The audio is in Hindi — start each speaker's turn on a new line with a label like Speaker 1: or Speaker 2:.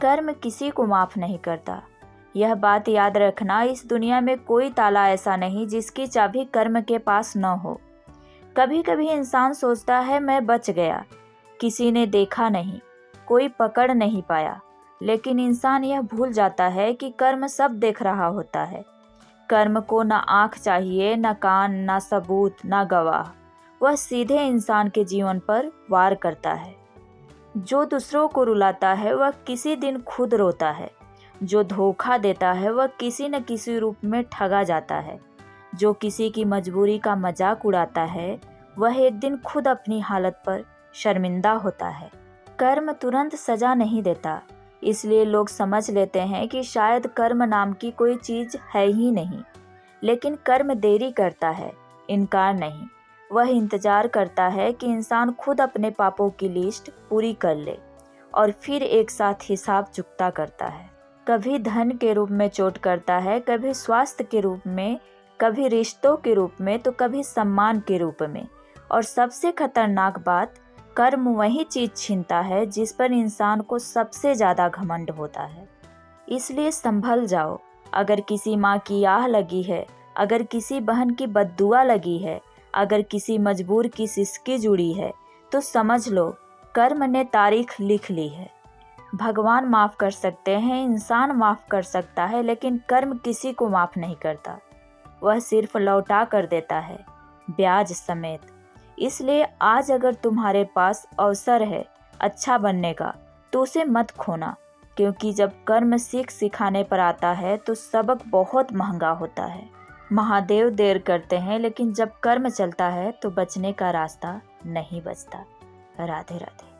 Speaker 1: कर्म किसी को माफ़ नहीं करता। यह बात याद रखना, इस दुनिया में कोई ताला ऐसा नहीं जिसकी चाबी कर्म के पास न हो। कभी कभी इंसान सोचता है मैं बच गया, किसी ने देखा नहीं, कोई पकड़ नहीं पाया, लेकिन इंसान यह भूल जाता है कि कर्म सब देख रहा होता है। कर्म को न आँख चाहिए, न कान, न सबूत, न गवाह। वह सीधे इंसान के जीवन पर वार करता है। जो दूसरों को रुलाता है वह किसी दिन खुद रोता है। जो धोखा देता है वह किसी न किसी रूप में ठगा जाता है। जो किसी की मजबूरी का मजाक उड़ाता है वह एक दिन खुद अपनी हालत पर शर्मिंदा होता है। कर्म तुरंत सजा नहीं देता, इसलिए लोग समझ लेते हैं कि शायद कर्म नाम की कोई चीज़ है ही नहीं। लेकिन कर्म देरी करता है, इनकार नहीं। वह इंतजार करता है कि इंसान खुद अपने पापों की लिस्ट पूरी कर ले और फिर एक साथ हिसाब चुकता करता है। कभी धन के रूप में चोट करता है, कभी स्वास्थ्य के रूप में, कभी रिश्तों के रूप में, तो कभी सम्मान के रूप में। और सबसे खतरनाक बात, कर्म वही चीज़ छीनता है जिस पर इंसान को सबसे ज़्यादा घमंड होता है। इसलिए संभल जाओ। अगर किसी माँ की आह लगी है, अगर किसी बहन की बद्दुआ लगी है, अगर किसी मजबूर की सिसकी जुड़ी है, तो समझ लो कर्म ने तारीख लिख ली है। भगवान माफ़ कर सकते हैं, इंसान माफ़ कर सकता है, लेकिन कर्म किसी को माफ़ नहीं करता। वह सिर्फ लौटा कर देता है, ब्याज समेत। इसलिए आज अगर तुम्हारे पास अवसर है अच्छा बनने का, तो उसे मत खोना, क्योंकि जब कर्म सीख सिखाने पर आता है तो सबक बहुत महंगा होता है। महादेव देर करते हैं, लेकिन जब कर्म चलता है तो बचने का रास्ता नहीं बचता। राधे राधे।